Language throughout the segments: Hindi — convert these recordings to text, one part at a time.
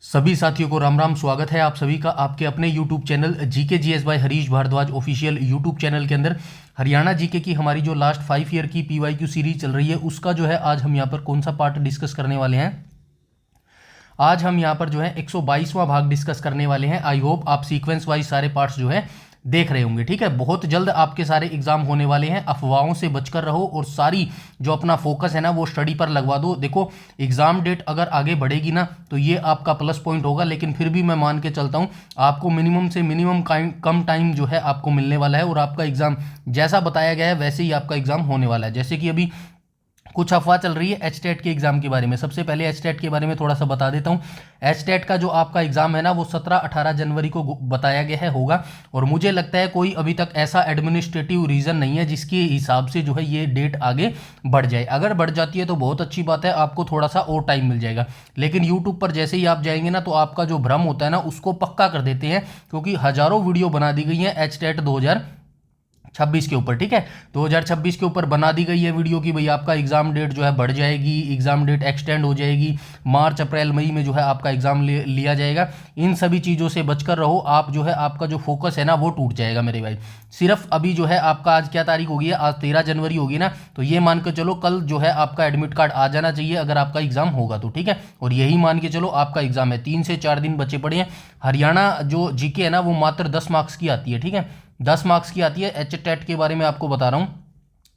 सभी साथियों को राम राम। स्वागत है आप सभी का आपके अपने YouTube channel GK GS by Harish Bharadwaj official YouTube channel के अंदर। हरियाणा जीके की हमारी जो लास्ट 5 ईयर की पीवाईक्यू सीरीज चल रही है उसका जो है आज हम यहाँ पर कौन सा पार्ट डिस्कस करने वाले हैं। आज हम यहाँ पर जो है 122वां भाग डिस्कस करने वाले हैं। आई होप आप सीक्वेंस वाइज सारे पार्ट्स जो है देख रहे होंगे। ठीक है, बहुत जल्द आपके सारे एग्जाम होने वाले हैं। अफवाहों से बचकर रहो और सारी जो अपना फोकस है ना वो स्टडी पर लगवा दो। देखो, एग्जाम डेट अगर आगे बढ़ेगी ना तो ये आपका प्लस पॉइंट होगा, लेकिन फिर भी मैं मान के चलता हूँ आपको मिनिमम से मिनिमम कम टाइम जो है आपको मिलने वाला है और आपका एग्जाम जैसा बताया गया है वैसे ही आपका एग्जाम होने वाला है। जैसे कि अभी कुछ अफवाह चल रही है एचटेट के एग्जाम के बारे में। सबसे पहले एचटेट के बारे में थोड़ा सा बता देता हूँ। एचटेट का जो आपका एग्जाम है ना वो 17-18 जनवरी को बताया गया है होगा, और मुझे लगता है कोई अभी तक ऐसा एडमिनिस्ट्रेटिव रीजन नहीं है जिसके हिसाब से जो है ये डेट आगे बढ़ जाए। अगर बढ़ जाती है तो बहुत अच्छी बात है, आपको थोड़ा सा और टाइम मिल जाएगा। लेकिन यूट्यूब पर जैसे ही आप जाएंगे ना तो आपका जो भ्रम होता है ना उसको पक्का कर देते हैं, क्योंकि हजारों वीडियो बना दी गई है एचटेट 2026 के ऊपर। ठीक है, 2026 के ऊपर बना दी गई है वीडियो की भाई आपका एग्जाम डेट जो है बढ़ जाएगी, एग्जाम डेट एक्सटेंड हो जाएगी, मार्च अप्रैल मई में जो है आपका एग्जाम लिया जाएगा। इन सभी चीज़ों से बचकर रहो, आप जो है आपका जो फोकस है ना वो टूट जाएगा मेरे भाई। सिर्फ अभी जो है आपका आज क्या तारीख होगी है, आज 13 जनवरी होगी ना, तो ये मान के चलो कल जो है आपका एडमिट कार्ड आ जाना चाहिए अगर आपका एग्जाम होगा तो। ठीक है, और यही मान के चलो आपका एग्जाम है, 3 से 4 दिन बचे पड़े हैं। हरियाणा जो जीके है ना वो मात्र 10 मार्क्स की आती है। ठीक है, 10 मार्क्स की आती है। एचटेट के बारे में आपको बता रहा हूँ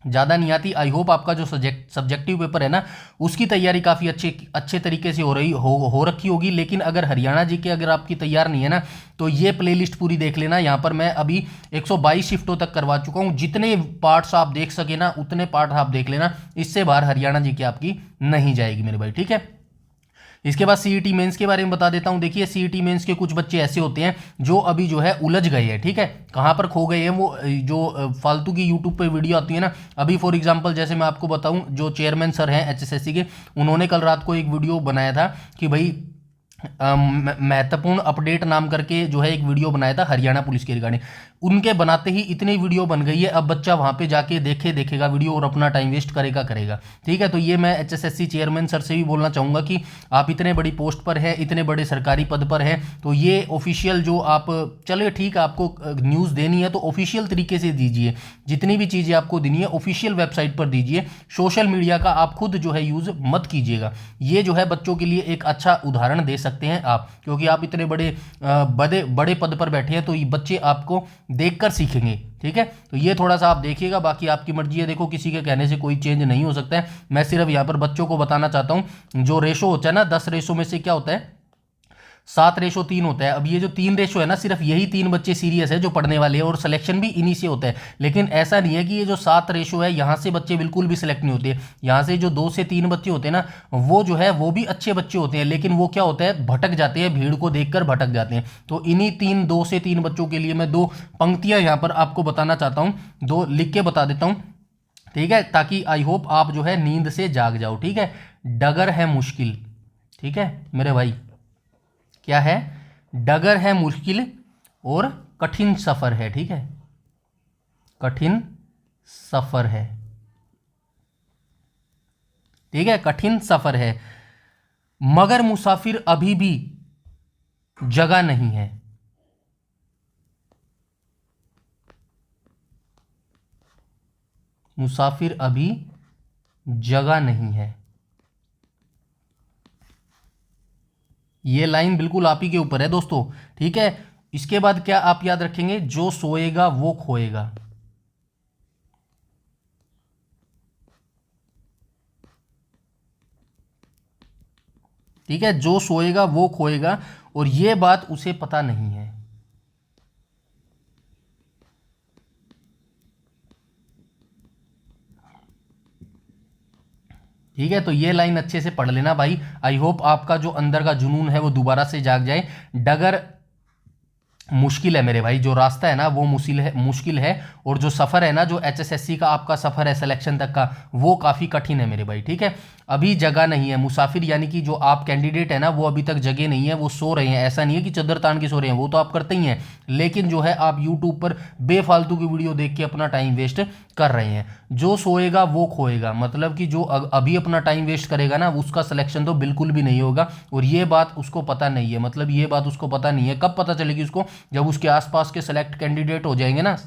ज़्यादा नहीं आती। आई होप आपका जो सब्जेक्टिव पेपर है ना उसकी तैयारी काफ़ी अच्छे तरीके से हो रखी होगी। लेकिन अगर हरियाणा जी के अगर आपकी तैयार नहीं है ना तो ये प्लेलिस्ट पूरी देख लेना। यहाँ पर मैं अभी 122 शिफ्टों तक करवा चुका हूँ। जितने पार्ट्स आप देख सके ना उतने पार्ट आप देख लेना, इससे बाहर हरियाणा जी की आपकी नहीं जाएगी मेरे भाई। ठीक है, इसके बाद सीईटी मेंस के बारे में बता देता हूं। देखिए, सीईटी मेंस के कुछ बच्चे ऐसे होते हैं जो अभी जो है उलझ गए हैं। ठीक है, कहां पर खो गए हैं वो जो फालतू की यूट्यूब पे वीडियो आती है ना। अभी फॉर एग्जांपल जैसे मैं आपको बताऊं, जो चेयरमैन सर हैं एचएसएससी के, उन्होंने कल रात को एक वीडियो बनाया था कि भाई महत्वपूर्ण अपडेट नाम करके जो है एक वीडियो बनाया था हरियाणा पुलिस के रिगार्डिंग। उनके बनाते ही इतनी वीडियो बन गई है, अब बच्चा वहां पे जाके देखेगा वीडियो और अपना टाइम वेस्ट करेगा। ठीक है, तो ये मैं एचएसएससी चेयरमैन सर से भी बोलना चाहूँगा कि आप इतने बड़ी पोस्ट पर हैं, इतने बड़े सरकारी पद पर हैं, तो ये ऑफिशियल जो आप चलिए ठीक है आपको न्यूज़ देनी है तो ऑफिशियल तरीके से दीजिए। जितनी भी चीज़ें आपको देनी है ऑफिशियल वेबसाइट पर दीजिए। सोशल मीडिया का आप खुद जो है यूज़ मत कीजिएगा। ये जो है बच्चों के लिए एक अच्छा उदाहरण दे सकते हैं आप, क्योंकि आप इतने बड़े पद पर बैठे हैं तो ये बच्चे आपको देखकर सीखेंगे। ठीक है, तो ये थोड़ा सा आप देखिएगा, बाकी आपकी मर्जी है। देखो, किसी के कहने से कोई चेंज नहीं हो सकता है। मैं सिर्फ यहाँ पर बच्चों को बताना चाहता हूँ जो रेशो होता है ना, 10 रेशो में से क्या होता है 7:3 होता है। अब ये जो 3 रेशो है ना, सिर्फ यही 3 बच्चे सीरियस है जो पढ़ने वाले हैं और सिलेक्शन भी इन्हीं से होता है। लेकिन ऐसा नहीं है कि ये जो 7 रेशो है यहाँ से बच्चे बिल्कुल भी सिलेक्ट नहीं होते। यहाँ से जो 2 से 3 बच्चे होते हैं ना वो जो है वो भी अच्छे बच्चे होते हैं, लेकिन वो क्या होता है भटक जाते हैं, भीड़ को देखकर भटक जाते हैं। तो इन्हीं 2 से 3 बच्चों के लिए मैं 2 पंक्तियां यहाँ पर आपको बताना चाहता हूँ, 2 लिख के बता देता हूँ। ठीक है, ताकि आई होप आप जो है नींद से जाग जाओ। ठीक है, डगर है मुश्किल। ठीक है मेरे भाई, क्या है, डगर है मुश्किल और कठिन सफर है। ठीक है, कठिन सफर है। ठीक है, कठिन सफर है, मगर मुसाफिर अभी भी जगह नहीं है। मुसाफिर अभी जगह नहीं है। ये लाइन बिल्कुल आप ही के ऊपर है दोस्तों। ठीक है, इसके बाद क्या आप याद रखेंगे, जो सोएगा वो खोएगा। ठीक है, जो सोएगा वो खोएगा, और ये बात उसे पता नहीं है। ठीक है, तो ये लाइन अच्छे से पढ़ लेना भाई। आई होप आपका जो अंदर का जुनून है वो दोबारा से जाग जाए। डगर मुश्किल है मेरे भाई, जो रास्ता है ना वो मुश्किल है, और जो सफ़र है ना, जो एचएसएससी का आपका सफ़र है सिलेक्शन तक का, वो काफ़ी कठिन है मेरे भाई। ठीक है, अभी जगह नहीं है। मुसाफिर यानी कि जो आप कैंडिडेट है ना वो अभी तक जगह नहीं है, वो सो रहे हैं। ऐसा नहीं है कि चद्दर तान के सो रहे हैं, वो तो आप करते ही हैं, लेकिन जो है आप यूट्यूब पर बेफालतू की वीडियो देख के अपना टाइम वेस्ट कर रहे हैं। जो सोएगा वो खोएगा, मतलब कि जो अभी अपना टाइम वेस्ट करेगा ना उसका सिलेक्शन तो बिल्कुल भी नहीं होगा। और ये बात उसको पता नहीं है, मतलब ये बात उसको पता नहीं है। कब पता चलेगी उसको? जब उसके आसपास के सेलेक्ट कैंडिडेट हो जाएंगे ना,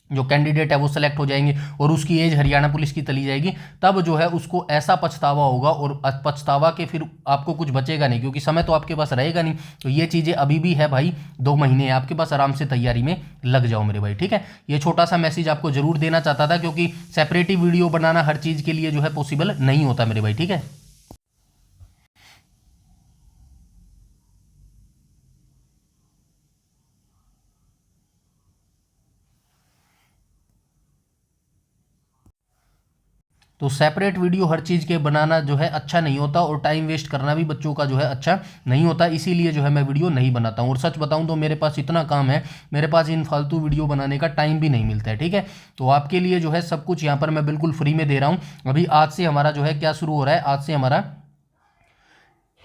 जो कैंडिडेट है वो सिलेक्ट हो जाएंगे और उसकी एज हरियाणा पुलिस की तली जाएगी, तब जो है उसको ऐसा पछतावा होगा, और पछतावा के फिर आपको कुछ बचेगा नहीं, क्योंकि समय तो आपके पास रहेगा नहीं। तो ये चीज़ें अभी भी है भाई, 2 महीने है आपके पास, आराम से तैयारी में लग जाओ मेरे भाई, ठीक है। ये छोटा सा मैसेज आपको जरूर देना चाहता था, क्योंकि सेपरेटिव वीडियो बनाना हर चीज़ के लिए जो है पॉसिबल नहीं होता मेरे भाई, ठीक है। तो सेपरेट वीडियो हर चीज़ के बनाना जो है अच्छा नहीं होता, और टाइम वेस्ट करना भी बच्चों का जो है अच्छा नहीं होता, इसीलिए जो है मैं वीडियो नहीं बनाता हूँ। और सच बताऊँ तो मेरे पास इतना काम है, मेरे पास इन फालतू वीडियो बनाने का टाइम भी नहीं मिलता है, ठीक है। तो आपके लिए जो है सब कुछ यहाँ पर मैं बिल्कुल फ्री में दे रहा हूँ। अभी आज से हमारा जो है क्या शुरू हो रहा है, आज से हमारा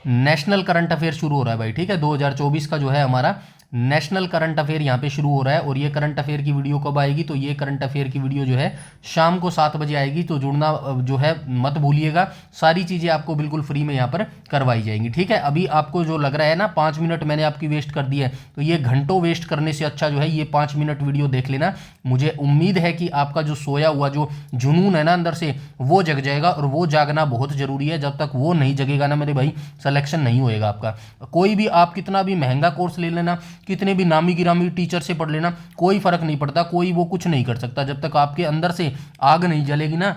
नेशनल करंट अफेयर शुरू हो रहा है भाई, ठीक है। 2024 का जो है हमारा नेशनल करंट अफेयर यहाँ पे शुरू हो रहा है। और ये करंट अफेयर की वीडियो कब आएगी? तो ये करंट अफेयर की वीडियो जो है शाम को 7 बजे आएगी, तो जुड़ना जो है मत भूलिएगा। सारी चीज़ें आपको बिल्कुल फ्री में यहाँ पर करवाई जाएंगी, ठीक है। अभी आपको जो लग रहा है ना 5 मिनट मैंने आपकी वेस्ट कर दी है, तो ये घंटों वेस्ट करने से अच्छा जो है ये 5 मिनट वीडियो देख लेना। मुझे उम्मीद है कि आपका जो सोया हुआ जो जुनून है ना अंदर से, वो जग जाएगा, और वो जागना बहुत ज़रूरी है। जब तक वो नहीं जगेगा ना मेरे भाई, सिलेक्शन नहीं होएगा आपका। कोई भी आप कितना भी महंगा कोर्स ले लेना, कितने भी नामी गिरामी टीचर से पढ़ लेना, कोई फर्क नहीं पड़ता, कोई वो कुछ नहीं कर सकता। जब तक आपके अंदर से आग नहीं जलेगी ना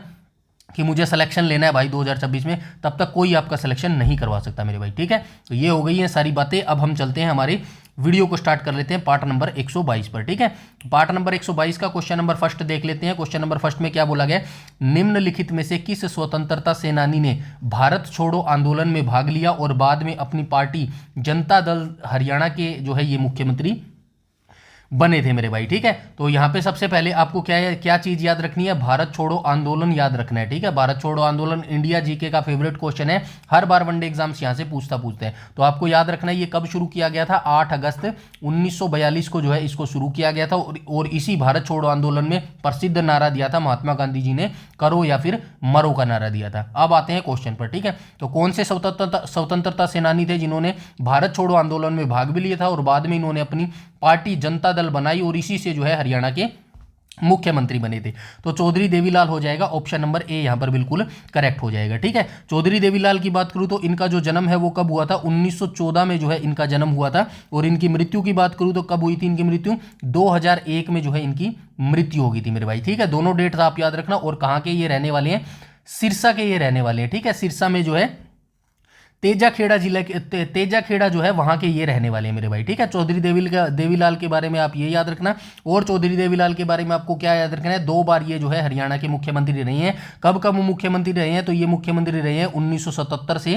कि मुझे सिलेक्शन लेना है भाई 2026 में, तब तक कोई आपका सिलेक्शन नहीं करवा सकता मेरे भाई, ठीक है। तो ये हो गई हैं सारी बातें। अब हम चलते हैं हमारे वीडियो को स्टार्ट कर लेते हैं पार्ट नंबर 122 पर, ठीक है। पार्ट नंबर 122 का क्वेश्चन नंबर फर्स्ट देख लेते हैं। क्वेश्चन नंबर फर्स्ट में क्या बोला गया? निम्नलिखित में से किस स्वतंत्रता सेनानी ने भारत छोड़ो आंदोलन में भाग लिया और बाद में अपनी पार्टी जनता दल हरियाणा के जो है ये मुख्यमंत्री बने थे मेरे भाई, ठीक है। तो यहाँ पे सबसे पहले आपको क्या चीज याद रखनी है? भारत छोड़ो आंदोलन याद रखना है, ठीक है। भारत छोड़ो आंदोलन इंडिया जीके का फेवरेट क्वेश्चन है, हर बार वनडे एग्जाम्स यहाँ से पूछते हैं। तो आपको याद रखना है ये कब शुरू किया गया था? 8 अगस्त 1942 को जो है इसको शुरू किया गया था। और इसी भारत छोड़ो आंदोलन में प्रसिद्ध नारा दिया था महात्मा गांधी जी ने, करो या फिर मरो का नारा दिया था। अब आते हैं क्वेश्चन पर, ठीक है। तो कौन से स्वतंत्रता सेनानी थे जिन्होंने भारत छोड़ो आंदोलन में भाग भी लिया था और बाद में इन्होंने अपनी पार्टी जनता दल बनाई और इसी से जो है हरियाणा के मुख्यमंत्री बने थे? तो चौधरी देवीलाल हो जाएगा, ऑप्शन नंबर ए यहां पर बिल्कुल करेक्ट हो जाएगा, ठीक है। चौधरी देवीलाल की बात करूं तो इनका जो जन्म है वो कब हुआ था? 1914 में जो है इनका जन्म हुआ था। और इनकी मृत्यु की बात करूं तो कब हुई थी इनकी मृत्यु? 2001 में जो है इनकी मृत्यु हो गई थी मेरे भाई, ठीक है। दोनों डेट्स आप याद रखना। और कहां के ये रहने वाले हैं? सिरसा के ये रहने वाले हैं, ठीक है। सिरसा में जो है तेजाखेड़ा जिला के तेजाखेड़ा जो है वहां के ये रहने वाले हैं मेरे भाई, ठीक है। चौधरी देवीलाल के बारे में आप ये याद रखना। और चौधरी देवीलाल के बारे में आपको क्या याद रखना है? 2 बार ये जो है हरियाणा के मुख्यमंत्री रहे हैं। कब कब मुख्यमंत्री रहे हैं? तो ये मुख्यमंत्री रहे हैं 1977 से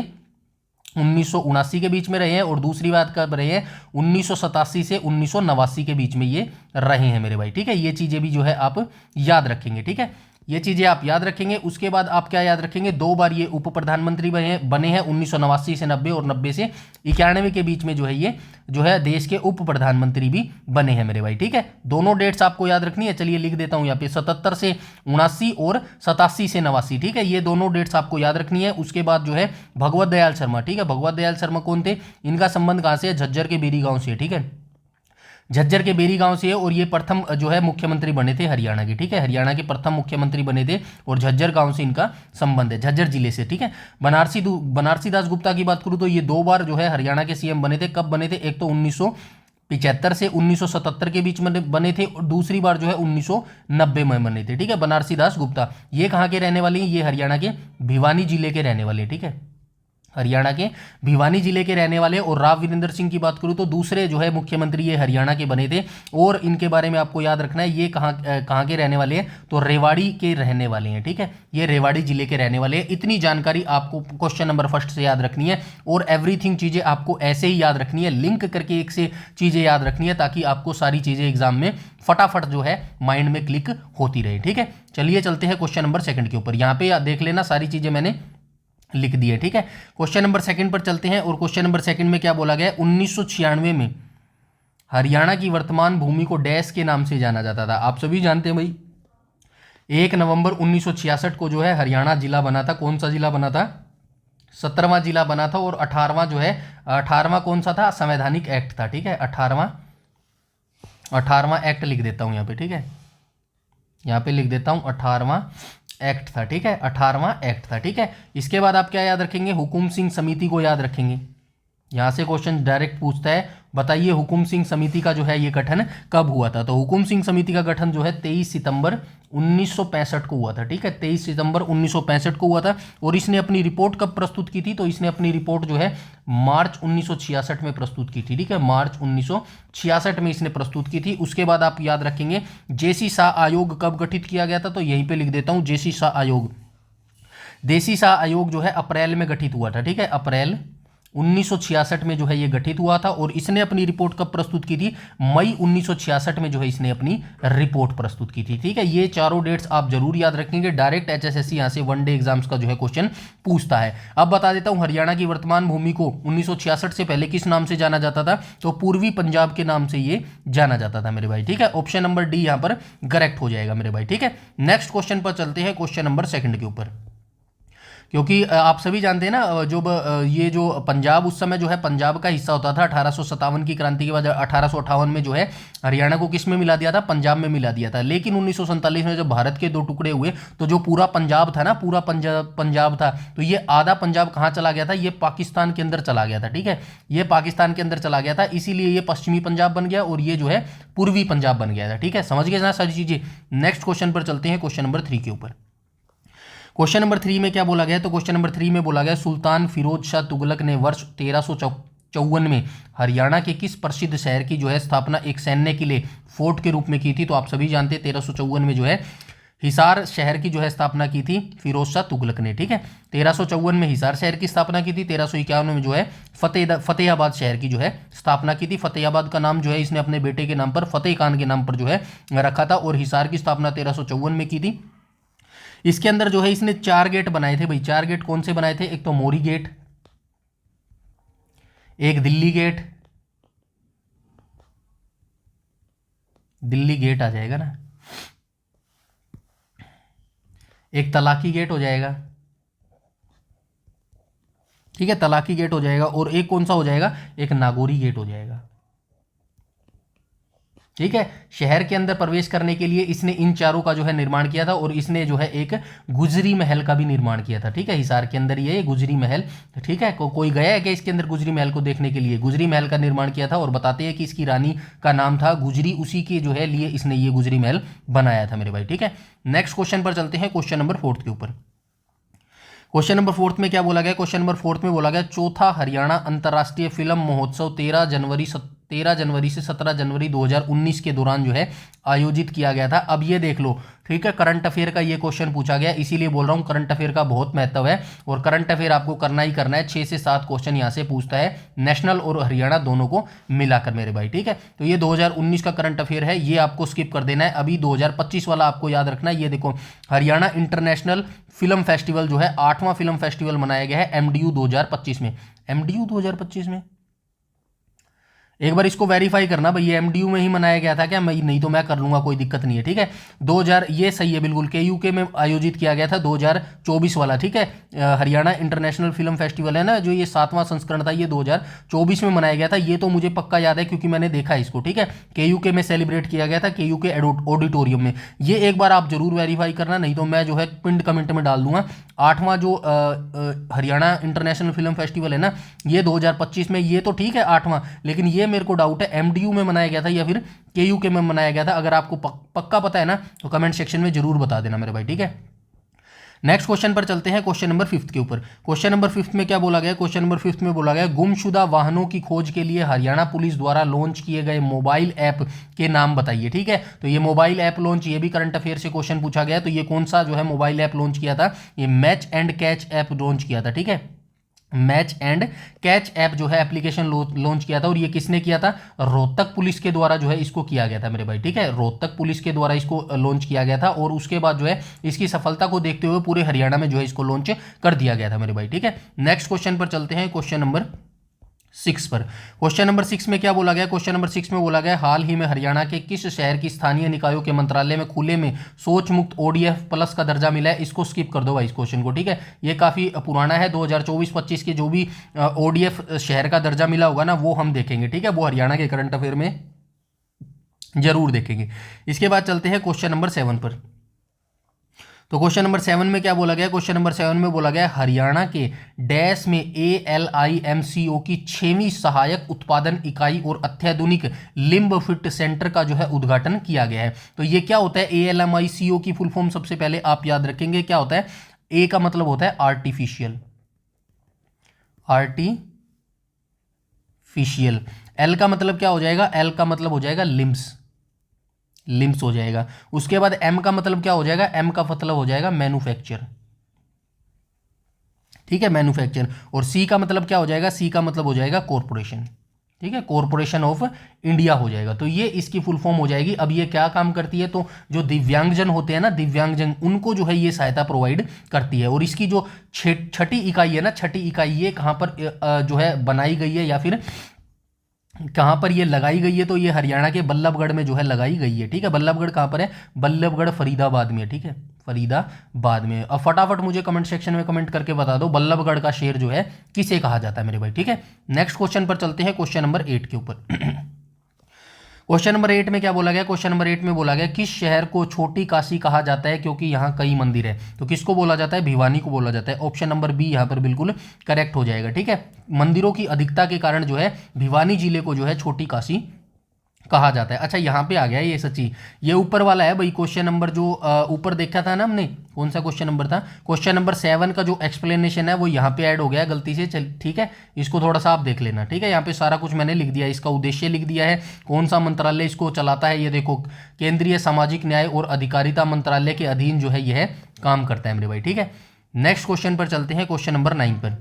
1979 के बीच में रहे हैं। और दूसरी बात कब रहे हैं? 1987 से 1989 के बीच में ये रहे हैं मेरे भाई, ठीक है। ये चीजें भी जो है आप याद रखेंगे, ठीक है। ये चीजें आप याद रखेंगे। उसके बाद आप क्या याद रखेंगे? 2 बार ये उप प्रधानमंत्री बने हैं 1989 से 90 और 90 से 91 के बीच में जो है ये जो है देश के उप प्रधानमंत्री भी बने हैं मेरे भाई, ठीक है। दोनों डेट्स आपको याद रखनी है। चलिए लिख देता हूं यहाँ पे 77 से 79 और 87 से 89, ठीक है। ये दोनों डेट्स आपको याद रखनी है। उसके बाद जो है भगवत दयाल शर्मा, ठीक है। भगवत दयाल शर्मा कौन थे? इनका संबंध कहां से है? झज्जर के बेरी गांव से, ठीक है। झज्जर के बेरी गांव से है। और ये प्रथम जो है मुख्यमंत्री बने थे हरियाणा के, ठीक है। हरियाणा के प्रथम मुख्यमंत्री बने थे और झज्जर गांव से इनका संबंध है, झज्जर जिले से, ठीक है। बनारसी दास गुप्ता की बात करूं तो ये 2 बार जो है हरियाणा के सीएम बने थे। कब बने थे? एक तो 1975 से 1977 के बीच में बने थे और दूसरी बार जो है 1990 में बने थे, ठीक है। बनारसी दास गुप्ता ये कहाँ के रहने वाले हैं? ये हरियाणा के भिवानी जिले के रहने वाले हैं, ठीक है। हरियाणा के भिवानी जिले के रहने वाले। और राव वीरेंद्र सिंह की बात करूं तो दूसरे जो है मुख्यमंत्री ये हरियाणा के बने थे। और इनके बारे में आपको याद रखना है, ये कहाँ के रहने वाले हैं? तो रेवाड़ी के रहने वाले हैं, ठीक है। ये रेवाड़ी जिले के रहने वाले हैं। इतनी जानकारी आपको क्वेश्चन नंबर फर्स्ट से याद रखनी है। और एवरीथिंग चीज़ें आपको ऐसे ही याद रखनी है, लिंक करके एक से चीज़ें याद रखनी है, ताकि आपको सारी चीज़ें एग्जाम में फटाफट जो है माइंड में क्लिक होती रहे, ठीक है। चलिए चलते हैं क्वेश्चन नंबर सेकंड के ऊपर। यहाँ पे देख लेना सारी चीज़ें मैंने लिख दिए, ठीक है। क्वेश्चन नंबर सेकंड पर चलते हैं। और क्वेश्चन नंबर सेकंड में क्या बोला गया है? 1996 में हरियाणा की वर्तमान भूमि को डैश के नाम से जाना जाता था। आप सभी जानते हैं भाई 1 नवंबर 1966 को जो है हरियाणा जिला बना था। कौन सा जिला बना था? 17वां जिला बना था। और 18वां जो है, 18वां कौन सा था? संवैधानिक एक्ट था। ठीक है, 18वां एक्ट लिख देता हूं यहाँ पे। ठीक है, यहाँ पे लिख देता हूं 18वां एक्ट था। ठीक है, 18वां एक्ट था। ठीक है, इसके बाद आप क्या याद रखेंगे? हुकुम सिंह समिति को याद रखेंगे। यहाँ से क्वेश्चन डायरेक्ट पूछता है, बताइए हुकुम सिंह समिति का जो है ये गठन कब हुआ था? तो हुकुम सिंह समिति का गठन जो है 23 सितंबर 1965 को हुआ था। ठीक है, 23 सितंबर 1965 को हुआ था। और इसने अपनी रिपोर्ट कब प्रस्तुत की थी? तो इसने अपनी रिपोर्ट जो है मार्च 1966 में प्रस्तुत की थी। ठीक है, मार्च 1966 में इसने प्रस्तुत की थी। उसके बाद आप याद रखेंगे जेसी शाह आयोग कब गठित किया गया था? तो यहीं पर लिख देता हूँ जेसी शाह आयोग। जेसी शाह आयोग जो है अप्रैल में गठित हुआ था। ठीक है, अप्रैल 1966 में जो है ये गठित हुआ था। और इसने अपनी रिपोर्ट कब प्रस्तुत की थी? मई 1966 में जो है इसने अपनी रिपोर्ट प्रस्तुत की थी। ठीक है, ये चारों डेट्स आप जरूर याद रखेंगे। डायरेक्ट एचएसएससी यहां से वनडे एग्जाम्स का जो है क्वेश्चन पूछता है। अब बता देता हूं हरियाणा की वर्तमान भूमि को 1966 से पहले किस नाम से जाना जाता था? तो पूर्वी पंजाब के नाम से ये जाना जाता था मेरे भाई। ठीक है, ऑप्शन नंबर डी यहां पर करेक्ट हो जाएगा मेरे भाई। ठीक है, नेक्स्ट क्वेश्चन पर चलते हैं, क्वेश्चन नंबर 2 के ऊपर। क्योंकि आप सभी जानते हैं ना, जो ये जो पंजाब उस समय जो है पंजाब का हिस्सा होता था। 1857 की क्रांति के बाद 1858 में जो है हरियाणा को किस में मिला दिया था? पंजाब में मिला दिया था। लेकिन 1947 में जब भारत के 2 टुकड़े हुए तो जो पूरा पंजाब था ना, पूरा पंजाब था, तो ये आधा पंजाब कहाँ चला गया था? ये पाकिस्तान के अंदर चला गया था। ठीक है, ये पाकिस्तान के अंदर चला गया था, इसीलिए ये पश्चिमी पंजाब बन गया और ये जो है पूर्वी पंजाब बन गया था। ठीक है, समझ गए ना सारी चीजें। नेक्स्ट क्वेश्चन पर चलते हैं, क्वेश्चन नंबर 3 के ऊपर। क्वेश्चन नंबर 3 में क्या बोला गया है? तो क्वेश्चन नंबर 3 में बोला गया सुल्तान फिरोज शाह तुगलक ने वर्ष 1354 में हरियाणा के किस प्रसिद्ध शहर की जो है स्थापना एक सैन्य किले फोर्ट के रूप में की थी? तो आप सभी जानते हैं 1354 में जो है हिसार शहर की जो है स्थापना की थी फिरोज शाह तुगलक ने। ठीक है, 1354 में हिसार शहर की स्थापना की थी। 1351 में जो है फतेहाबाद शहर की जो है स्थापना की थी। फतेहाबाद का नाम जो है इसने अपने बेटे के नाम पर, फतेह खान के नाम पर जो है रखा था। और हिसार की स्थापना 1354 में की थी। इसके अंदर जो है इसने 4 गेट बनाए थे भाई। 4 गेट कौन से बनाए थे? एक तो मोरी गेट, एक दिल्ली गेट, दिल्ली गेट आ जाएगा ना, एक तलाकी गेट हो जाएगा। ठीक है, तलाकी गेट हो जाएगा। और एक कौन सा हो जाएगा? एक नागौरी गेट हो जाएगा। ठीक है, शहर के अंदर प्रवेश करने के लिए इसने इन चारों का जो है निर्माण किया था। और इसने जो है एक गुजरी महल का भी निर्माण किया था। ठीक है, हिसार के अंदर ये गुजरी महल। ठीक है, कोई गया है क्या इसके अंदर गुजरी महल को देखने के लिए? गुजरी महल का निर्माण किया था। और बताते हैं कि इसकी रानी का नाम था गुजरी, उसी के जो है लिए इसने ये गुजरी महल बनाया था मेरे भाई। ठीक है, नेक्स्ट क्वेश्चन पर चलते हैं, क्वेश्चन नंबर 4 के ऊपर। क्वेश्चन नंबर 4 में क्या बोला गया? क्वेश्चन नंबर 4 में बोला गया चौथा हरियाणा अंतर्राष्ट्रीय फिल्म महोत्सव 13 जनवरी से 17 जनवरी 2019 के दौरान जो है आयोजित किया गया था। अब ये देख लो, ठीक है, करंट अफेयर का ये क्वेश्चन पूछा गया, इसीलिए बोल रहा हूँ करंट अफेयर का बहुत महत्व है। और करंट अफेयर आपको करना ही करना है। 6 से 7 क्वेश्चन यहाँ से पूछता है, नेशनल और हरियाणा दोनों को मिलाकर मेरे भाई। ठीक है, तो ये 2019 का करंट अफेयर है, ये आपको स्किप कर देना है। अभी 2025 वाला आपको याद रखना है। ये देखो, हरियाणा इंटरनेशनल फिल्म फेस्टिवल जो है 8वां फिल्म फेस्टिवल मनाया गया है MDU 2025 में। MDU 2025 में एक बार इसको वेरीफाई करना भाई, ये MDU में ही मनाया गया था क्या? मैं नहीं तो मैं कर लूंगा, कोई दिक्कत नहीं है। ठीक है, 2000 ये सही है बिल्कुल, KUK में आयोजित किया गया था 2024 वाला। ठीक है, हरियाणा इंटरनेशनल फिल्म फेस्टिवल है ना, जो ये 7वां संस्करण था, ये 2024 में मनाया गया था। ये तो मुझे पक्का याद है क्योंकि मैंने देखा है इसको। ठीक है, KUK में सेलिब्रेट किया गया था, KUK ऑडिटोरियम में। ये एक बार आप जरूर वेरीफाई करना, नहीं तो मैं जो है पिंड कमेंट में डाल दूंगा। 8वां जो हरियाणा इंटरनेशनल फिल्म फेस्टिवल है ना, ये 2025 में, ये तो ठीक है 8वां, लेकिन ये मेरे को डाउट है MDU में मनाया गया था या फिर KUK में मनाया गया था। अगर आपको पक्का पता है ना तो कमेंट सेक्शन में जरूर बता देना मेरे भाई। ठीक है, नेक्स्ट क्वेश्चन पर चलते हैं, क्वेश्चन नंबर 5 के ऊपर। क्वेश्चन नंबर 5 में क्या बोला गया? क्वेश्चन नंबर 5 में बोला गया गुमशुदा वाहनों की खोज के लिए हरियाणा पुलिस द्वारा लॉन्च किए गए मोबाइल ऐप के नाम बताइए। ठीक है, तो ये मोबाइल ऐप लॉन्च, ये भी करंट अफेयर से क्वेश्चन पूछा गया। तो ये कौन सा जो है मोबाइल ऐप लॉन्च किया था? ये match and catch app launch किया था। ठीक है, मैच एंड कैच ऐप जो है एप्लीकेशन लॉन्च किया था। और ये किसने किया था? रोहतक पुलिस के द्वारा जो है इसको किया गया था मेरे भाई। ठीक है, रोहतक पुलिस के द्वारा इसको लॉन्च किया गया था। और उसके बाद जो है इसकी सफलता को देखते हुए पूरे हरियाणा में जो है इसको लॉन्च कर दिया गया था मेरे भाई। ठीक है, नेक्स्ट क्वेश्चन पर चलते हैं, क्वेश्चन नंबर 6 पर। क्वेश्चन नंबर 6 में क्या बोला गया? क्वेश्चन नंबर 6 में बोला गया हाल ही में हरियाणा के किस शहर की स्थानीय निकायों के मंत्रालय में खुले में सोच मुक्त ODF प्लस का दर्जा मिला है? इसको स्किप कर दो भाई इस क्वेश्चन को, ठीक है। ये काफी पुराना है, 2024-25 के जो भी ODF शहर का दर्जा मिला होगा ना वो हम देखेंगे, ठीक है। वो हरियाणा के करंट अफेयर में जरूर देखेंगे। इसके बाद चलते हैं क्वेश्चन नंबर 7 पर। तो क्वेश्चन नंबर 7 में क्या बोला गया? क्वेश्चन नंबर 7 में बोला गया हरियाणा के डैश में ALIMCO की 6वीं सहायक उत्पादन इकाई और अत्याधुनिक लिम्ब फिट सेंटर का जो है उद्घाटन किया गया है। तो ये क्या होता है? ALMICO की फुल फॉर्म सबसे पहले आप याद रखेंगे क्या होता है? ए का मतलब होता है आर्टिफिशियल, एल का मतलब क्या हो जाएगा? एल का मतलब हो जाएगा लिम्स हो जाएगा। उसके बाद एम का मतलब क्या हो जाएगा? एम का मतलब हो जाएगा मैन्युफैक्चर, ठीक है, मैन्युफैक्चर। और सी का मतलब क्या हो जाएगा? सी का मतलब हो जाएगा कॉरपोरेशन, ठीक है, कॉरपोरेशन ऑफ इंडिया हो जाएगा। तो ये इसकी फुल फॉर्म हो जाएगी। अब ये क्या काम करती है? तो जो दिव्यांगजन होते हैं ना, दिव्यांगजन, उनको जो है ये सहायता प्रोवाइड करती है। और इसकी जो छठी इकाई है ना, छठी इकाई ये कहाँ पर जो है बनाई गई है या फिर कहाँ पर ये लगाई गई है? तो ये हरियाणा के बल्लभगढ़ में जो है लगाई गई है, ठीक है। बल्लभगढ़ कहाँ पर है? बल्लभगढ़ फरीदाबाद में, ठीक है, फरीदाबाद में। अब फटाफट मुझे कमेंट सेक्शन में कमेंट करके बता दो बल्लभगढ़ का शेर जो है किसे कहा जाता है मेरे भाई, ठीक है। नेक्स्ट क्वेश्चन पर चलते हैं, क्वेश्चन नंबर 8 के ऊपर। क्वेश्चन नंबर 8 में क्या बोला गया? क्वेश्चन नंबर 8 में बोला गया किस शहर को छोटी काशी कहा जाता है क्योंकि यहाँ कई मंदिर है? तो किसको बोला जाता है? भिवानी को बोला जाता है। ऑप्शन नंबर बी यहाँ पर बिल्कुल करेक्ट हो जाएगा, ठीक है। मंदिरों की अधिकता के कारण जो है भिवानी जिले को जो है छोटी काशी कहा जाता है। अच्छा, यहाँ पे आ गया ये सच्ची, ये ऊपर वाला है भाई। क्वेश्चन नंबर जो ऊपर देखा था ना हमने, कौन सा क्वेश्चन नंबर था? क्वेश्चन नंबर 7 का जो एक्सप्लेनेशन है वो यहाँ पे ऐड हो गया गलती से, चल ठीक है। इसको थोड़ा सा आप देख लेना, ठीक है। यहाँ पे सारा कुछ मैंने लिख दिया, इसका उद्देश्य लिख दिया है, कौन सा मंत्रालय इसको चलाता है। ये देखो, केंद्रीय सामाजिक न्याय और अधिकारिता मंत्रालय के अधीन जो है यह काम करता है मेरे भाई, ठीक है। नेक्स्ट क्वेश्चन पर चलते हैं, क्वेश्चन नंबर 9 पर।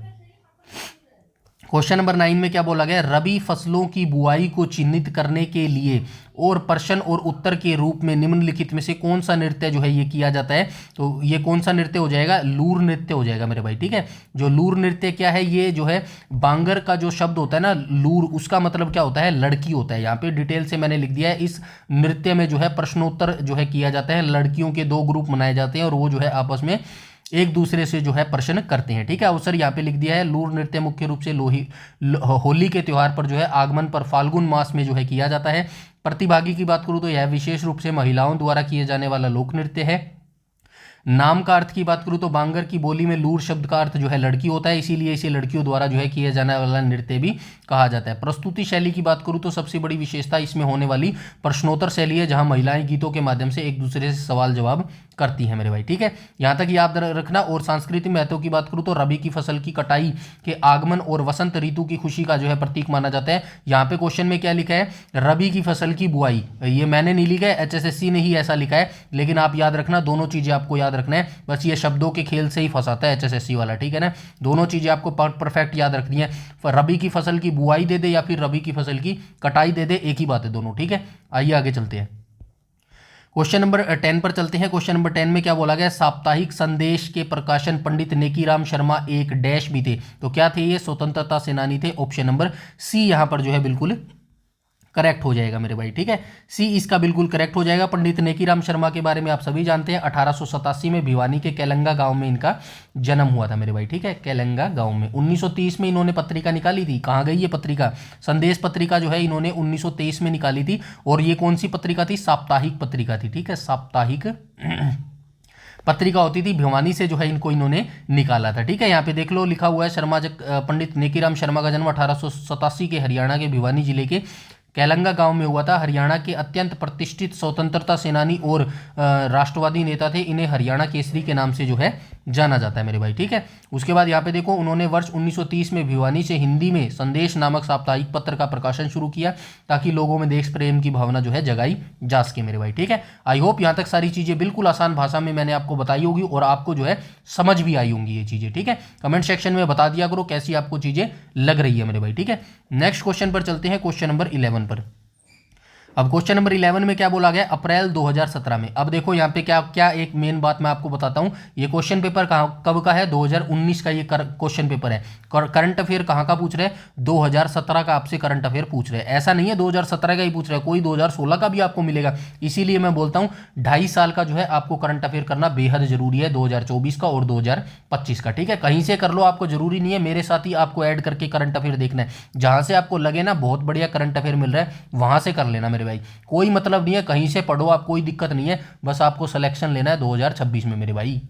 क्वेश्चन नंबर 9 में क्या बोला गया? रबी फसलों की बुआई को चिन्हित करने के लिए और प्रश्न और उत्तर के रूप में निम्नलिखित में से कौन सा नृत्य जो है ये किया जाता है? तो ये कौन सा नृत्य हो जाएगा? लूर नृत्य हो जाएगा मेरे भाई, ठीक है। जो लूर नृत्य क्या है? ये जो है बांगर का जो शब्द होता है ना लूर, उसका मतलब क्या होता है? लड़की होता है। यहाँ पे डिटेल से मैंने लिख दिया है। इस नृत्य में जो है प्रश्नोत्तर जो है किया जाता है, लड़कियों के 2 ग्रुप बनाए जाते हैं और वो जो है आपस में एक दूसरे से जो है प्रश्न करते हैं, ठीक है। अवसर यहाँ पे लिख दिया है। लूर नृत्य मुख्य रूप से होली के त्यौहार पर जो है आगमन पर फाल्गुन मास में जो है किया जाता है। प्रतिभागी की बात करूँ तो यह विशेष रूप से महिलाओं द्वारा किए जाने वाला लोक नृत्य है। नाम का अर्थ की बात करूँ तो बांगर की बोली में लूर शब्द का अर्थ जो है लड़की होता है, इसीलिए इसे लड़कियों द्वारा जो है किया जाने वाला नृत्य भी कहा जाता है। प्रस्तुति शैली की बात करूँ तो सबसे बड़ी विशेषता इसमें होने वाली प्रश्नोत्तर शैली है, जहां महिलाएं गीतों के माध्यम से एक दूसरे से सवाल जवाब करती हैं मेरे भाई, ठीक है। यहाँ तक याद रखना। और सांस्कृतिक महत्व की बात करूँ तो रबी की फसल की कटाई के आगमन और वसंत ऋतु की खुशी का जो है प्रतीक माना जाता है। यहाँ पे क्वेश्चन में क्या लिखा है? रबी की फसल की बुआई। ये मैंने नहीं लिखा है, HSSC ने ही ऐसा लिखा है, लेकिन आप याद रखना, दोनों चीजें आपको याद रखना है। बस ये शब्दों के खेल से ही फंसाता है HSSC वाला, ठीक है ना। दोनों चीजें आपको परफेक्ट याद रखनी है। रबी की फसल की बुआई दे दे या फिर रबी की फसल की कटाई दे दे, एक ही बात है दोनों, ठीक है। आइए आगे चलते हैं, क्वेश्चन नंबर 10 पर चलते हैं। क्वेश्चन नंबर 10 में क्या बोला गया? साप्ताहिक संदेश के प्रकाशन पंडित नेकीराम शर्मा एक डैश भी थे। तो क्या थे ये? स्वतंत्रता सेनानी थे। ऑप्शन नंबर सी यहाँ पर जो है बिल्कुल करेक्ट हो जाएगा मेरे भाई, ठीक है। सी इसका बिल्कुल करेक्ट हो जाएगा। पंडित नेकीराम शर्मा के बारे में आप सभी जानते हैं। 1887 में भिवानी के केलंगा गांव में इनका जन्म हुआ था मेरे भाई, ठीक है, केलंगा गांव में। 1930 में इन्होंने पत्रिका निकाली थी। कहाँ गई ये पत्रिका? संदेश पत्रिका जो है इन्होंने 1923 में निकाली थी। और ये कौन सी पत्रिका थी? साप्ताहिक पत्रिका थी, ठीक है, साप्ताहिक पत्रिका होती थी। भिवानी से जो है इन्होंने निकाला था, ठीक है। यहाँ पे देख लो, लिखा हुआ है शर्मा पंडित नेकीराम शर्मा का जन्म 1887 के हरियाणा के भिवानी जिले के केलंगा गांव में हुआ था। हरियाणा के अत्यंत प्रतिष्ठित स्वतंत्रता सेनानी और राष्ट्रवादी नेता थे। इन्हें हरियाणा केसरी के नाम से जो है जाना जाता है मेरे भाई, ठीक है। उसके बाद यहाँ पे देखो, उन्होंने वर्ष 1930 में भिवानी से हिंदी में संदेश नामक साप्ताहिक पत्र का प्रकाशन शुरू किया, ताकि लोगों में देश प्रेम की भावना जो है जगाई जा सके मेरे भाई, ठीक है। आई होप यहाँ तक सारी चीज़ें बिल्कुल आसान भाषा में मैंने आपको बताई होगी और आपको जो है समझ भी आई होंगी ये चीज़ें, ठीक है। कमेंट सेक्शन में बता दिया करो कैसी आपको चीज़ें लग रही है मेरे भाई, ठीक है। नेक्स्ट क्वेश्चन पर चलते हैं, क्वेश्चन नंबर 11 पर। अब क्वेश्चन नंबर 11 में क्या बोला गया, अप्रैल 2017 में। अब देखो यहाँ पे क्या क्या एक मेन बात मैं आपको बताता हूँ। ये क्वेश्चन पेपर कब का है, 2019 का ये क्वेश्चन पेपर है। करंट अफेयर कहाँ का पूछ रहे हैं, 2017 का आपसे करंट अफेयर पूछ रहे हैं। ऐसा नहीं है 2017 का ही पूछ रहे हैं, कोई 2016 का भी आपको मिलेगा। इसीलिए मैं बोलता हूँ 2.5 साल का जो है आपको करंट अफेयर करना बेहद जरूरी है, 2024 का और 2025 का। ठीक है, कहीं से कर लो, आपको जरूरी नहीं है मेरे साथ ही आपको ऐड करके करंट अफेयर देखना है। जहां से आपको लगे ना बहुत बढ़िया करंट अफेयर मिल रहा है वहां से कर लेना मेरे भाई, कोई मतलब नहीं है, कहीं से पढ़ो आप, कोई दिक्कत नहीं है, बस आपको सिलेक्शन लेना है 2026 में मेरे भाई।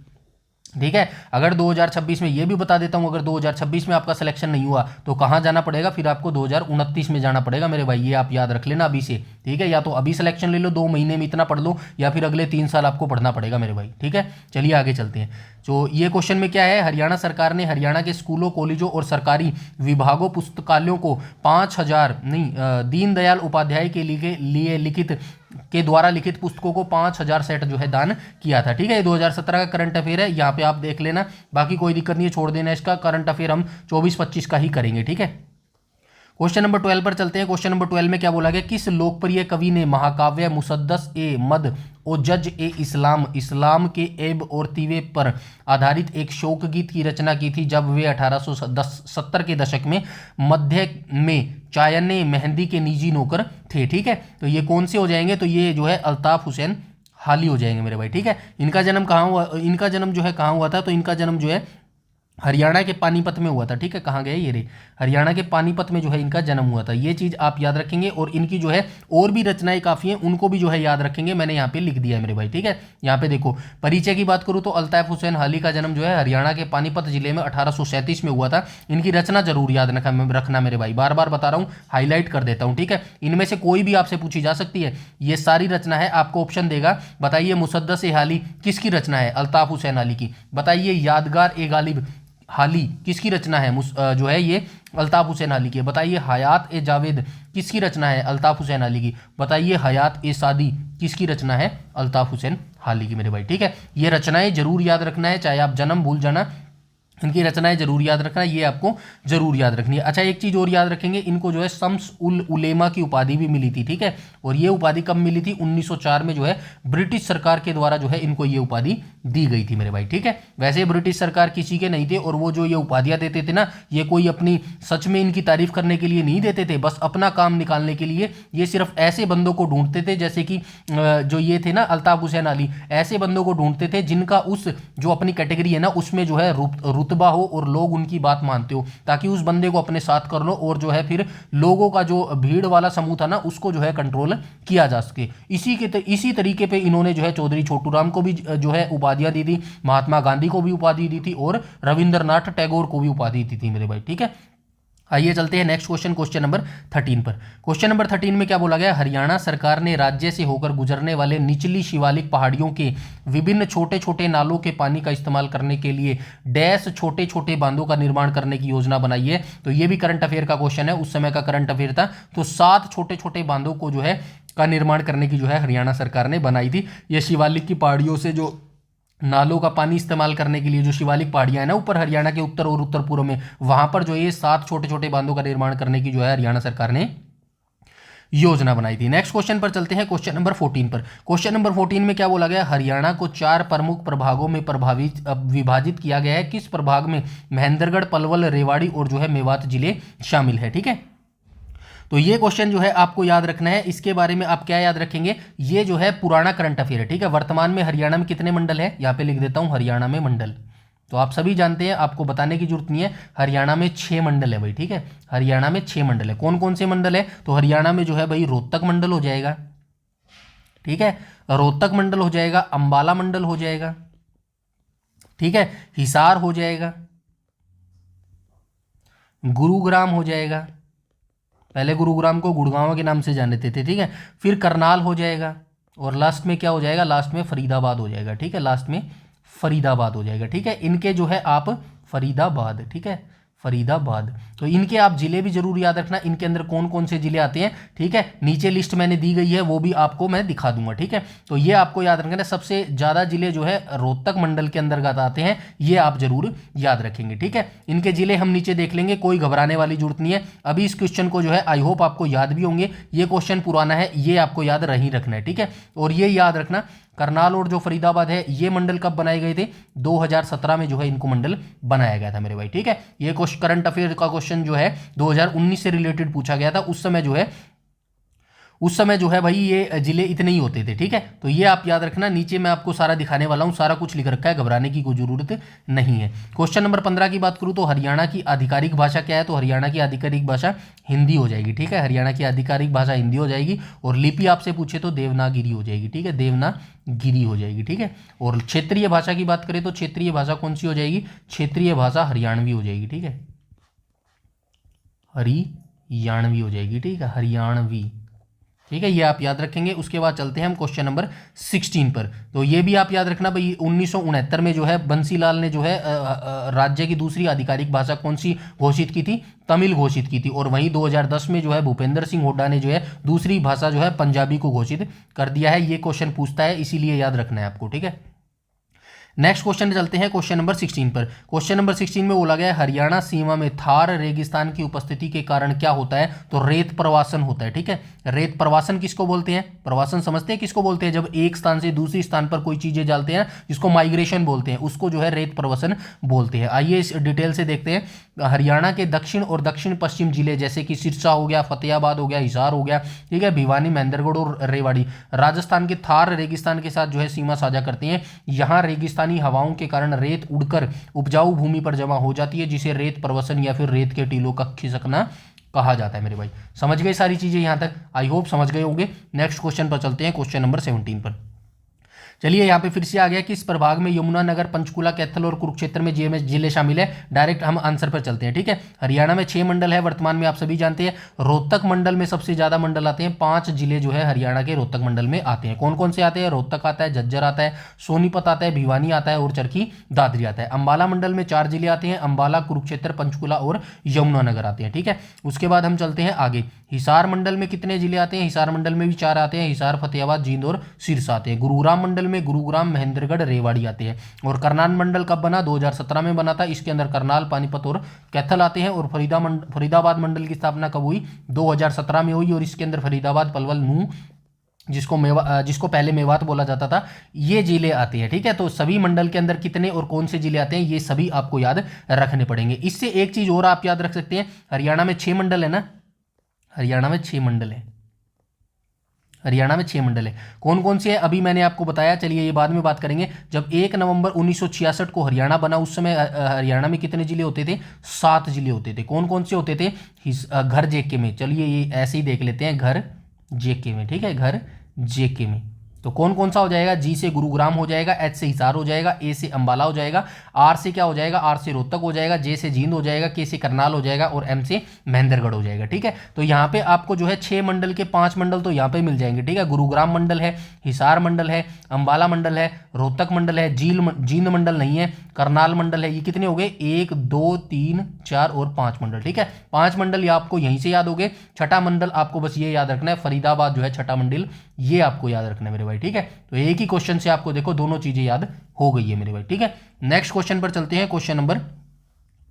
ठीक है, अगर 2026 में ये भी बता देता हूं, अगर 2026 में आपका सिलेक्शन नहीं हुआ तो कहां जाना पड़ेगा, फिर आपको 2029 में जाना पड़ेगा मेरे भाई, ये आप याद रख लेना अभी से। ठीक है, या तो अभी सिलेक्शन ले लो, 2 महीने में इतना पढ़ लो, या फिर अगले 3 साल आपको पढ़ना पड़ेगा मेरे भाई। ठीक है, चलिए आगे चलते हैं। तो ये क्वेश्चन में क्या है, हरियाणा सरकार ने हरियाणा के स्कूलों, कॉलेजों और सरकारी विभागों, पुस्तकालयों को 5,000 नहीं दीनदयाल उपाध्याय के लिए लिखित के द्वारा लिखित पुस्तकों को 5,000 सेट जो है दान किया था। ठीक है, ये 2017 का करंट अफेयर है, यहाँ पे आप देख लेना, बाकी कोई दिक्कत नहीं है, छोड़ देना इसका, करंट अफेयर हम 24-25 का ही करेंगे। ठीक है, क्वेश्चन नंबर 12 पर चलते हैं। क्वेश्चन नंबर 12 में क्या बोला गया, किस लोकप्रिय कवि ने महाकाव्य मुसद्दस ए मद ओ जज ए इस्लाम, इस्लाम के ऐब और तीवे पर आधारित एक शोक गीत की रचना की थी जब वे 1870 के दशक में मध्य में चायने मेहंदी के निजी नौकर थे। ठीक है, तो ये कौन से हो जाएंगे, तो ये जो है अल्ताफ हुसैन हाली हो जाएंगे मेरे भाई। ठीक है, इनका जन्म कहाँ हुआ, इनका जन्म जो है कहाँ हुआ था, तो इनका जन्म जो है हरियाणा के पानीपत में हुआ था। ठीक है, कहाँ गए ये रे, हरियाणा के पानीपत में जो है इनका जन्म हुआ था, ये चीज़ आप याद रखेंगे। और इनकी जो है और भी रचनाएं काफ़ी हैं, उनको भी जो है याद रखेंगे, मैंने यहाँ पे लिख दिया है मेरे भाई। ठीक है, यहाँ पे देखो परिचय की बात करूँ तो अल्ताफ हुसैन हाली का जन्म जो है हरियाणा के पानीपत जिले में 1837 में हुआ था। इनकी रचना जरूर याद रखना मेरे भाई, बार बार बता रहा हूँ, हाईलाइट कर देता हूँ। ठीक है, इनमें से कोई भी आपसे पूछी जा सकती है, ये सारी रचना है। आपको ऑप्शन देगा, बताइए मुसद्दस ए हाली किसकी रचना है, अल्ताफ हुसैन हाली की। बताइए यादगार ए गालिब हाली किसकी रचना है, जो है ये अल्ताफ हुसैन हाली की। बताइए हयात ए जावेद किसकी रचना है, अल्ताफ हुसैन हाली की। बताइए हयात ए सादी किसकी रचना है, अल्ताफ हुसैन हाली की मेरे भाई। ठीक है, ये रचनाएं जरूर याद रखना है, चाहे आप जन्म भूल जाना, इनकी रचनाएं जरूर याद रखना, ये आपको जरूर याद रखनी है। अच्छा, एक चीज और याद रखेंगे, इनको जो है शम्स उल उलेमा की उपाधि भी मिली थी। ठीक है, और ये उपाधि कब मिली थी, 1904 में जो है ब्रिटिश सरकार के द्वारा जो है इनको ये उपाधि दी गई थी मेरे भाई। ठीक है, वैसे ब्रिटिश सरकार किसी के नहीं थे, और वो जो ये उपाधियां देते थे ना, ये कोई अपनी सच में इनकी तारीफ करने के लिए नहीं देते थे, बस अपना काम निकालने के लिए। ये सिर्फ ऐसे बंदों को ढूंढते थे, जैसे कि जो ये थे ना अल्ताफ हुसैन अली, ऐसे बंदों को ढूंढते थे जिनका उस जो अपनी कैटेगरी है ना उसमें जो है रुतबा हो और लोग उनकी बात मानते हो, ताकि उस बंदे को अपने साथ कर लो, और जो है फिर लोगों का जो भीड़ वाला समूह था ना उसको जो है कंट्रोल किया जा सके। इसी तरीके पे इन्होंने जो है चौधरी छोटू राम को भी जो है उपाधियां दी थी, महात्मा गांधी को भी उपाधि दी थी, और रविंद्रनाथ टैगोर को भी उपाधि दी थी मेरे भाई। ठीक है, आइए चलते हैं नेक्स्ट क्वेश्चन, क्वेश्चन नंबर 13 पर। क्वेश्चन नंबर 13 में क्या बोला गया, हरियाणा सरकार ने राज्य से होकर गुजरने वाले निचली शिवालिक पहाड़ियों के विभिन्न छोटे छोटे नालों के पानी का इस्तेमाल करने के लिए डैश छोटे छोटे बांधों का निर्माण करने की योजना बनाई है। तो ये भी करंट अफेयर का क्वेश्चन है, उस समय का करंट अफेयर था। तो 7 छोटे छोटे बांधों को जो है का निर्माण करने की जो है हरियाणा सरकार ने बनाई थी। ये शिवालिक की पहाड़ियों से जो नालों का पानी इस्तेमाल करने के लिए, जो शिवालिक पहाड़ियां हैं ना ऊपर हरियाणा के उत्तर और उत्तर पूर्व में, वहां पर जो ये 7 छोटे छोटे बांधों का निर्माण करने की जो है हरियाणा सरकार ने योजना बनाई थी। नेक्स्ट क्वेश्चन पर चलते हैं, क्वेश्चन नंबर 14 पर। क्वेश्चन नंबर 14 में क्या बोला गया, हरियाणा को 4 प्रमुख प्रभागों में विभाजित किया गया है। किस प्रभाग में महेंद्रगढ़, पलवल, रेवाड़ी और जो है मेवात जिले शामिल है। ठीक है, तो ये क्वेश्चन जो है आपको याद रखना है। इसके बारे में आप क्या याद रखेंगे, ये जो है पुराना करंट अफेयर है। ठीक है, वर्तमान में हरियाणा में कितने मंडल है, यहाँ पे लिख देता हूँ हरियाणा में मंडल, तो आप सभी जानते हैं, आपको बताने की जरूरत नहीं है, हरियाणा में 6 मंडल है भाई। ठीक है, हरियाणा में 6 मंडल है। कौन कौन से मंडल है, तो हरियाणा में जो है भाई रोहतक मंडल हो जाएगा। ठीक है, रोहतक मंडल हो जाएगा, अंबाला मंडल हो जाएगा। ठीक है, हिसार हो जाएगा, गुरुग्राम हो जाएगा, पहले गुरुग्राम को गुड़गांव के नाम से जानते थे। ठीक है, फिर करनाल हो जाएगा, और लास्ट में क्या हो जाएगा, लास्ट में फरीदाबाद हो जाएगा। ठीक है, लास्ट में फरीदाबाद हो जाएगा। ठीक है, इनके जो है आप फरीदाबाद, ठीक है फरीदाबाद। तो इनके आप जिले भी जरूर याद रखना, इनके अंदर कौन कौन से जिले आते हैं, ठीक है। नीचे लिस्ट मैंने दी गई है, वो भी आपको मैं दिखा दूंगा, ठीक है। तो ये आपको याद रखना, सबसे ज्यादा जिले जो है रोहतक मंडल के अंतर्गत आते हैं, ये आप जरूर याद रखेंगे, ठीक है। इनके जिले हम नीचे देख लेंगे, कोई घबराने वाली जरूरत नहीं है। अभी इस क्वेश्चन को जो है आई होप आपको याद भी होंगे, ये क्वेश्चन पुराना है, ये आपको याद नहीं रखना है, ठीक है। और ये याद रखना, करनाल और जो फरीदाबाद है, ये मंडल कब बनाए गए थे, 2017 में जो है इनको मंडल बनाया गया था मेरे भाई, ठीक है। ये करंट अफेयर का क्वेश्चन जो है 2019 से रिलेटेड पूछा गया था। उस समय जो है भाई ये जिले इतने ही होते थे, ठीक है। तो ये आप याद रखना, नीचे मैं आपको सारा दिखाने वाला हूं, सारा कुछ लिख रखा है, घबराने की कोई जरूरत नहीं है। क्वेश्चन नंबर 15 की बात करूं तो हरियाणा की आधिकारिक भाषा क्या है, तो हरियाणा की आधिकारिक भाषा हिंदी हो जाएगी, ठीक है। हरियाणा की आधिकारिक भाषा हिंदी हो जाएगी, और लिपि आपसे पूछे तो देवनागिरी हो जाएगी, ठीक है, देवनागिरी हो जाएगी, ठीक है। और क्षेत्रीय भाषा की बात करें तो क्षेत्रीय भाषा कौन सी हो जाएगी, क्षेत्रीय भाषा हरियाणवी हो जाएगी, ठीक है, हरियाणवी हो जाएगी, ठीक है, हरियाणवी, ठीक है। ये आप याद रखेंगे। उसके बाद चलते हैं हम क्वेश्चन नंबर 16 पर। तो ये भी आप याद रखना भाई, 1969 में जो है बंसीलाल ने जो है राज्य की दूसरी आधिकारिक भाषा कौन सी घोषित की थी, तमिल घोषित की थी। और वहीं 2010 में जो है भूपेंद्र सिंह हुड्डा ने जो है दूसरी भाषा जो है पंजाबी को घोषित कर दिया है। ये क्वेश्चन पूछता है, इसीलिए याद रखना है आपको, ठीक है। नेक्स्ट क्वेश्चन में चलते हैं क्वेश्चन नंबर 16 पर। क्वेश्चन नंबर 16 में बोला गया है हरियाणा सीमा में थार रेगिस्तान की उपस्थिति के कारण क्या होता है, तो रेत प्रवासन होता है, ठीक है। रेत प्रवासन किसको बोलते हैं, प्रवासन समझते हैं किसको बोलते हैं, जब एक स्थान से दूसरी स्थान पर कोई चीजें डालते हैं, जिसको माइग्रेशन बोलते हैं, उसको जो है रेत प्रवासन बोलते हैं। आइए इस डिटेल से देखते हैं। हरियाणा के दक्षिण और दक्षिण पश्चिम जिले जैसे कि सिरसा हो गया, फतेहाबाद हो गया, हिसार हो गया, ठीक है, भिवानी, महेंद्रगढ़ और रेवाड़ी राजस्थान के थार रेगिस्तान के साथ जो है सीमा साझा करते हैं। यहाँ रेगिस्तानी हवाओं के कारण रेत उड़कर उपजाऊ भूमि पर जमा हो जाती है, जिसे रेत प्रवसन या फिर रेत के टीलों का खिसकना कहा जाता है। मेरे भाई समझ गए सारी चीजें यहाँ तक, आई होप समझ गए होंगे। नेक्स्ट क्वेश्चन पर चलते हैं, क्वेश्चन नंबर 17 पर। चलिए यहाँ पे फिर से आ गया कि इस प्रभाग में यमुनानगर, पंचकुला, कैथल और कुरुक्षेत्र में जिले शामिल है। डायरेक्ट हम आंसर पर चलते हैं, ठीक है। हरियाणा में 6 मंडल है वर्तमान में, आप सभी जानते हैं। रोहतक मंडल में सबसे ज्यादा मंडल आते हैं, 5 जिले जो है हरियाणा के रोहतक मंडल में आते हैं। कौन कौन से आते हैं, रोहतक आता है, झज्जर आता है, सोनीपत आता है, भिवानी आता है और चरखी दादरी आता है। अंबाला मंडल में 4 जिले आते हैं, अंबाला, कुरुक्षेत्र, पंचकुला और यमुनानगर आते हैं, ठीक है। उसके बाद हम चलते हैं आगे। हिसार मंडल में कितने जिले आते हैं, हिसार मंडल में भी 4 आते हैं, हिसार, फतेहाबाद, जींद और सिरसा आते हैं। गुरुग्राम मंडल में गुरुग्राम, महेंद्रगढ़, रेवाड़ी आते हैं। और करनाल मंडल कब बना, 2017 में बना था। इसके अंदर करनाल, पानीपत और कैथल आते हैं। और फरीदाबाद मंडल की स्थापना कब हुई, 2017 में हुई। और इसके अंदर फरीदाबाद, पलवल, नूह, जिसको पहले मेवात बोला जाता था, ये जिले आते हैं, ठीक है। तो सभी मंडल के अंदर कितने और कौन से जिले आते हैं, ये सभी आपको याद रखने पड़ेंगे। इससे एक चीज और आप याद रख सकते हैं, हरियाणा में 6 मंडल है ना, हरियाणा में 6 मंडल है, हरियाणा में 6 मंडल है। कौन कौन से हैं अभी मैंने आपको बताया, चलिए ये बाद में बात करेंगे। जब 1 नवंबर 1966 को हरियाणा बना, उस समय हरियाणा में कितने जिले होते थे, 7 जिले होते थे। कौन कौन से होते थे, घर जेके में, चलिए ये ऐसे ही देख लेते हैं, घर जेके में, ठीक है, घर जेके में। तो कौन कौन सा हो जाएगा, जी से गुरुग्राम हो जाएगा, एच से हिसार हो जाएगा, ए से अंबाला हो जाएगा, आर से क्या हो जाएगा, आर से रोहतक हो जाएगा, जे से जींद हो जाएगा, के से करनाल हो जाएगा और एम से महेंद्रगढ़ हो जाएगा, ठीक है। तो यहाँ पे आपको जो है 6 मंडल के 5 मंडल तो यहाँ पे मिल जाएंगे, ठीक है। गुरुग्राम मंडल है, हिसार मंडल है, अंबाला मंडल है, रोहतक मंडल है, जींद मंडल नहीं है, करनाल मंडल है। ये कितने हो गए, 1 2 3 4 और 5 मंडल, ठीक है। 5 मंडल ये आपको यहीं से याद हो गए। छठा मंडल आपको बस ये याद रखना है, फरीदाबाद जो है छठा मंडल, ये आपको याद रखना है मेरे भाई, ठीक है। तो एक ही क्वेश्चन से आपको देखो दोनों चीजें याद हो गई है मेरे भाई, ठीक है। नेक्स्ट क्वेश्चन पर चलते हैं, क्वेश्चन नंबर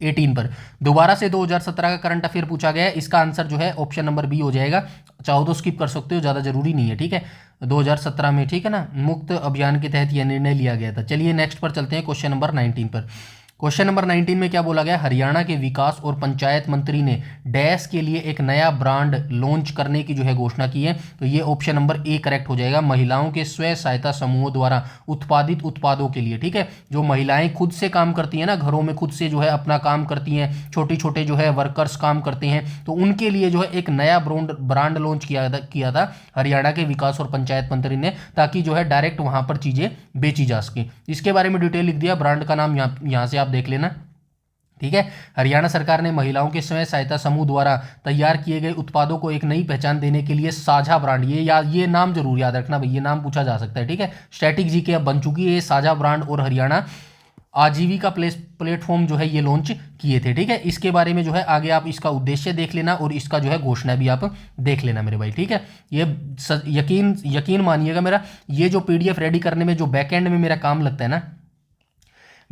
18 पर। दोबारा से 2017 का करंट अफेयर पूछा गया है। इसका आंसर जो है ऑप्शन नंबर बी हो जाएगा, चाहो तो स्किप कर सकते हो, ज्यादा जरूरी नहीं है, ठीक है। 2017 में, ठीक है ना, मुक्त अभियान के तहत यह निर्णय लिया गया था। चलिए नेक्स्ट पर चलते हैं, क्वेश्चन नंबर 19 पर। क्वेश्चन नंबर 19 में क्या बोला गया, हरियाणा के विकास और पंचायत मंत्री ने डैश के लिए एक नया ब्रांड लॉन्च करने की जो है घोषणा की है। तो ये ऑप्शन नंबर ए करेक्ट हो जाएगा, महिलाओं के स्वयं सहायता समूहों द्वारा उत्पादित उत्पादों के लिए, ठीक है। जो महिलाएं खुद से काम करती हैं ना, घरों में खुद से जो है अपना काम करती हैं, छोटे छोटे जो है वर्कर्स काम करते हैं, तो उनके लिए जो है एक नया ब्रांड लॉन्च किया था हरियाणा के विकास और पंचायत मंत्री ने, ताकि जो है डायरेक्ट वहां पर चीजें बेची जा सके। इसके बारे में डिटेल लिख दिया, ब्रांड का नाम यहाँ से आप देख लेना, ठीक है। हरियाणा सरकार ने महिलाओं के स्वयं सहायता समूह द्वारा तैयार किए गए उत्पादों को एक नई पहचान देने के लिए साझा ब्रांड, ये नाम जरूर याद रखना भाई, ये नाम पूछा जा सकता है, ठीक है। स्टैटिक जी के अब बन चुकी है ये साझा ब्रांड, और हरियाणा आजीविका प्लेटफॉर्म जो है ये लॉन्च किए थे। ठीक है, इसके बारे में जो है आगे आप इसका उद्देश्य देख लेना और इसका जो है घोषणा भी आप देख लेना मेरे भाई। ठीक है, ये यकीन मानिएगा मेरा, ये जो पीडीएफ रेडी करने में जो बैकएंड में मेरा काम लगता है ना,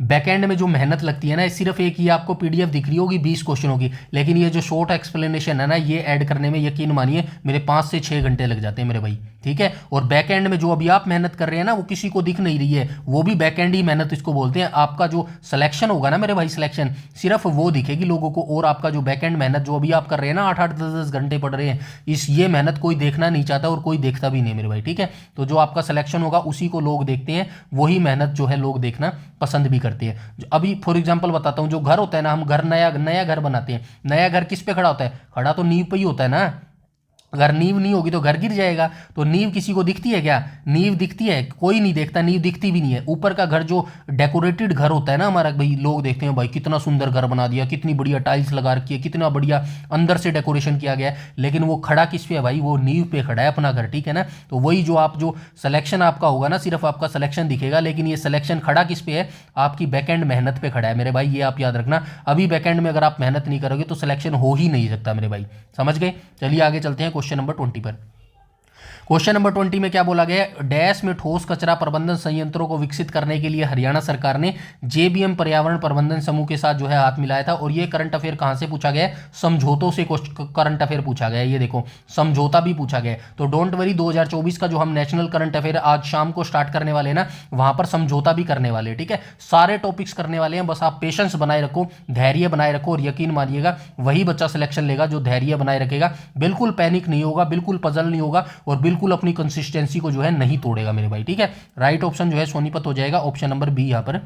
बैकएंड में जो मेहनत लगती है ना, सिर्फ एक ये आपको पीडीएफ दिख रही होगी 20 क्वेश्चन होगी, लेकिन ये जो शॉर्ट एक्सप्लेनेशन है ना, ये ऐड करने में यकीन मानिए मेरे 5 से 6 घंटे लग जाते हैं मेरे भाई। ठीक है, और बैकएंड में जो अभी आप मेहनत कर रहे हैं ना, वो किसी को दिख नहीं रही है, वो भी बैकएंड ही मेहनत इसको बोलते हैं। आपका जो सिलेक्शन होगा ना मेरे भाई, सिलेक्शन सिर्फ वो दिखेगी लोगों को, और आपका जो बैकएंड मेहनत जो अभी आप कर रहे हैं ना, 8-8 10-10 घंटे पढ़ रहे हैं, ये मेहनत कोई देखना नहीं चाहता और कोई देखता भी नहीं मेरे भाई। ठीक है, तो जो आपका सिलेक्शन होगा उसी को लोग देखते हैं, वही मेहनत जो है लोग देखना पसंद भी करते हैं। अभी फॉर एग्जांपल बताता हूं, जो घर होता है ना, हम घर नया घर बनाते हैं, नया घर किस पे खड़ा होता है? खड़ा तो नींव पे ही होता है ना। अगर नींव नहीं होगी तो घर गिर जाएगा। तो नींव किसी को दिखती है क्या? नींव दिखती है? कोई नहीं देखता, नींव दिखती भी नहीं है। ऊपर का घर जो डेकोरेटेड घर होता है ना हमारा, भाई लोग देखते हैं भाई कितना सुंदर घर बना दिया, कितनी बढ़िया टाइल्स लगा रखी है, कितना बढ़िया अंदर से डेकोरेशन किया गया है, लेकिन वो खड़ा किस पे है भाई? वो नींव पे खड़ा है अपना घर। ठीक है ना, तो वही जो आप जो सिलेक्शन आपका होगा ना, सिर्फ आपका सिलेक्शन दिखेगा, लेकिन ये सिलेक्शन खड़ा किस पे है? आपकी बैकएंड मेहनत पे खड़ा है मेरे भाई, ये आप याद रखना। अभी बैकएंड में अगर आप मेहनत नहीं करोगे तो सिलेक्शन हो ही नहीं सकता मेरे भाई, समझ गए? चलिए आगे चलते हैं क्वेश्चन नंबर 20 पर। क्वेश्चन नंबर 20 में क्या बोला गया है? डैश में ठोस कचरा प्रबंधन संयंत्रों को विकसित करने के लिए हरियाणा सरकार ने जेबीएम पर्यावरण प्रबंधन समूह के साथ जो है हाथ मिलाया था। और ये करंट अफेयर कहां से पूछा गया है? समझौतों से करंट अफेयर पूछा गया है। ये देखो, समझौता भी पूछा गया है। तो डोंट वरी, 2024 का जो हम नेशनल करंट अफेयर आज शाम को स्टार्ट करने वाले हैं ना, वहां पर समझौता भी करने वाले हैं। ठीक है, सारे टॉपिक्स करने वाले हैं, बस आप पेशेंस बनाए रखो, धैर्य बनाए रखो, और यकीन मानिएगा वही बच्चा सिलेक्शन लेगा जो धैर्य बनाए रखेगा, बिल्कुल पैनिक नहीं होगा, बिल्कुल पजल नहीं होगा, और बिल्कुल अपनी कंसिस्टेंसी को जो है नहीं तोड़ेगा मेरे भाई। ठीक है, राइट ऑप्शन जो है सोनीपत हो जाएगा, ऑप्शन नंबर बी यहां पर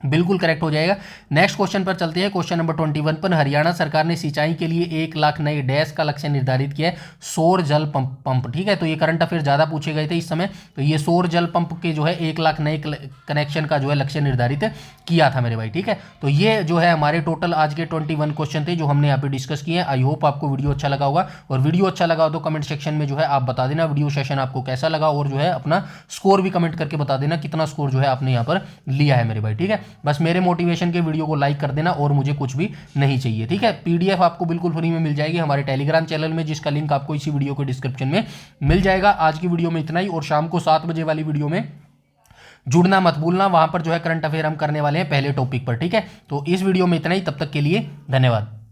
बिल्कुल करेक्ट हो जाएगा। नेक्स्ट क्वेश्चन पर चलते हैं, क्वेश्चन नंबर 21 पर। हरियाणा सरकार ने सिंचाई के लिए 1 लाख नए डैश का लक्ष्य निर्धारित किया है, सौर जल पंप। ठीक है, तो ये करंट अफेयर ज्यादा पूछे गए थे इस समय, तो ये सौर जल पंप के जो है 1 लाख नए कनेक्शन का जो है लक्ष्य निर्धारित किया था मेरे भाई। ठीक है, तो ये जो है हमारे टोटल आज के 21 क्वेश्चन थे जो हमने यहाँ पे डिस्कस किए हैं। आई होप आपको वीडियो अच्छा लगा होगा, और वीडियो अच्छा लगा हो तो कमेंट सेक्शन में जो है आप बता देना वीडियो सेशन आपको कैसा लगा, और जो है अपना स्कोर भी कमेंट करके बता देना कितना स्कोर जो है आपने यहाँ पर लिया है मेरे भाई। ठीक है, बस मेरे मोटिवेशन के वीडियो को लाइक कर देना, और मुझे कुछ भी नहीं चाहिए। ठीक है, पीडीएफ आपको बिल्कुल फ्री में मिल जाएगी हमारे टेलीग्राम चैनल में, जिसका लिंक आपको इसी वीडियो के डिस्क्रिप्शन में मिल जाएगा। आज की वीडियो में इतना ही, और शाम को 7 बजे वाली वीडियो में जुड़ना मत भूलना, वहां पर जो है करंट अफेयर हम करने वाले हैं पहले टॉपिक पर। ठीक है, तो इस वीडियो में इतना ही, तब तक के लिए धन्यवाद।